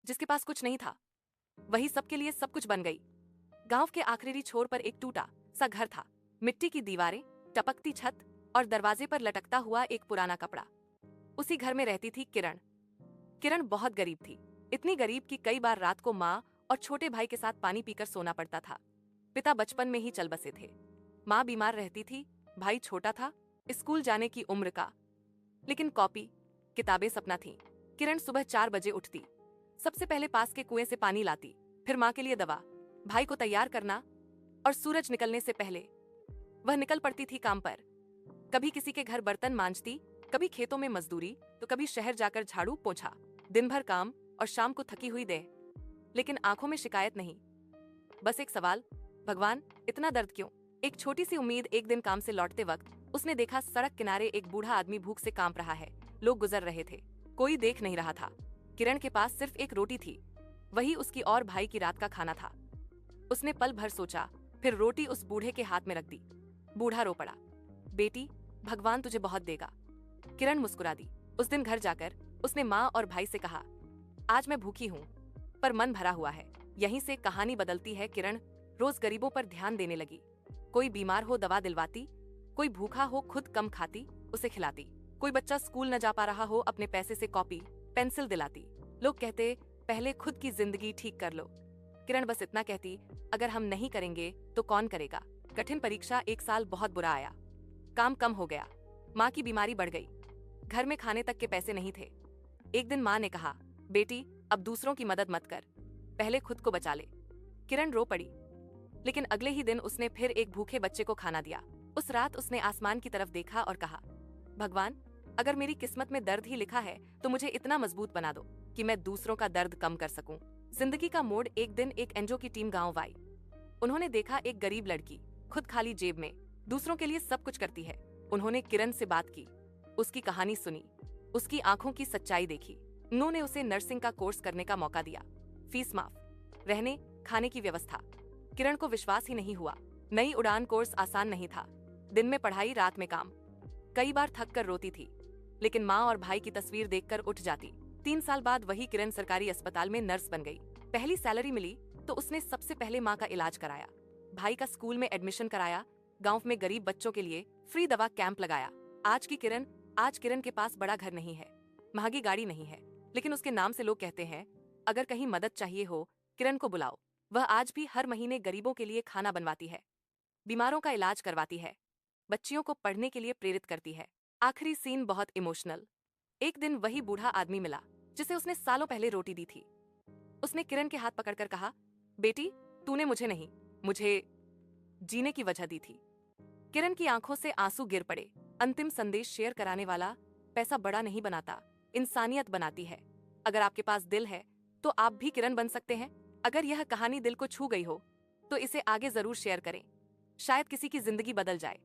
जिसके पास कुछ नहीं था वही सबके लिए सब कुछ बन गई। गांव के आखिरी छोर पर एक टूटा सा घर था। मिट्टी की दीवारें, टपकती छत और दरवाजे पर लटकता हुआ एक पुराना कपड़ा। उसी घर में रहती थी किरण। किरण बहुत गरीब थी, इतनी गरीब कि कई बार रात को माँ और छोटे भाई के साथ पानी पीकर सोना पड़ता था। पिता बचपन में ही चल बसे थे। माँ बीमार रहती थी, भाई छोटा था, स्कूल जाने की उम्र का। लेकिन कॉपी किताबें सपना थी। किरण सुबह 4 बजे उठती, सबसे पहले पास के कुएं से पानी लाती, फिर माँ के लिए दवा, भाई को तैयार करना, और सूरज निकलने से पहले वह निकल पड़ती थी काम पर। कभी किसी के घर बर्तन मांजती, कभी खेतों में मजदूरी, तो कभी शहर जाकर झाड़ू पोछा। दिन भर काम और शाम को थकी हुई देह, लेकिन आंखों में शिकायत नहीं, बस एक सवाल, भगवान इतना दर्द क्यों। एक छोटी सी उम्मीद। एक दिन काम से लौटते वक्त उसने देखा सड़क किनारे एक बूढ़ा आदमी भूख से कांप रहा है। लोग गुजर रहे थे, कोई देख नहीं रहा था। किरण के पास सिर्फ एक रोटी थी, वही उसकी और भाई की रात का खाना था। उसने पल भर सोचा, फिर रोटी उस बूढ़े के हाथ में रख दी। बूढ़ा रो पड़ा, बेटी भगवान तुझे बहुत देगा। किरण मुस्कुरा दी। उस दिन घर जाकर उसने माँ और भाई से कहा, आज मैं भूखी हूँ पर मन भरा हुआ है। यहीं से कहानी बदलती है। किरण रोज गरीबों पर ध्यान देने लगी। कोई बीमार हो दवा दिलवाती, कोई भूखा हो खुद कम खाती उसे खिलाती, कोई बच्चा स्कूल न जा पा रहा हो अपने पैसे से कॉपी पेंसिल दिलाती। लोग कहते पहले खुद की जिंदगी ठीक कर लो। किरण बस इतना कहती, अगर हम नहीं करेंगे तो कौन करेगा। कठिन परीक्षा 1 साल बहुत बुरा आया। काम कम हो गया, माँ की बीमारी बढ़ गई, घर में खाने तक के पैसे नहीं थे। एक दिन माँ ने कहा, बेटी अब दूसरों की मदद मत कर, पहले खुद को बचा ले। किरण रो पड़ी, लेकिन अगले ही दिन उसने फिर एक भूखे बच्चे को खाना दिया। उस रात उसने आसमान की तरफ देखा और कहा, भगवान अगर मेरी किस्मत में दर्द ही लिखा है तो मुझे इतना मजबूत बना दो कि मैं दूसरों का दर्द कम कर सकूं। जिंदगी का मोड़। एक दिन एक एनजीओ की टीम गांव आई। उन्होंने देखा एक गरीब लड़की खुद खाली जेब में दूसरों के लिए सब कुछ करती है। उन्होंने किरण से बात की, उसकी कहानी सुनी, उसकी आंखों की सच्चाई देखी। उन्होंने उसे नर्सिंग का कोर्स करने का मौका दिया, फीस माफ, रहने खाने की व्यवस्था। किरण को विश्वास ही नहीं हुआ। नई उड़ान कोर्स आसान नहीं था। दिन में पढ़ाई, रात में काम। कई बार थक कर रोती थी, लेकिन माँ और भाई की तस्वीर देखकर उठ जाती। 3 साल बाद वही किरण सरकारी अस्पताल में नर्स बन गई। पहली सैलरी मिली तो उसने सबसे पहले माँ का इलाज कराया, भाई का स्कूल में एडमिशन कराया, गांव में गरीब बच्चों के लिए फ्री दवा कैंप लगाया। आज किरण के पास बड़ा घर नहीं है, महंगी गाड़ी नहीं है, लेकिन उसके नाम से लोग कहते हैं, अगर कहीं मदद चाहिए हो किरण को बुलाओ। वह आज भी हर महीने गरीबों के लिए खाना बनवाती है, बीमारों का इलाज करवाती है, बच्चियों को पढ़ने के लिए प्रेरित करती है। आखिरी सीन बहुत इमोशनल। एक दिन वही बूढ़ा आदमी मिला जिसे उसने सालों पहले रोटी दी थी। उसने किरण के हाथ पकड़कर कहा, बेटी तूने मुझे नहीं, मुझे जीने की वजह दी थी। किरण की आंखों से आंसू गिर पड़े। अंतिम संदेश शेयर कराने वाला, पैसा बड़ा नहीं बनाता, इंसानियत बनाती है। अगर आपके पास दिल है तो आप भी किरण बन सकते हैं। अगर यह कहानी दिल को छू गई हो तो इसे आगे जरूर शेयर करें, शायद किसी की जिंदगी बदल जाए।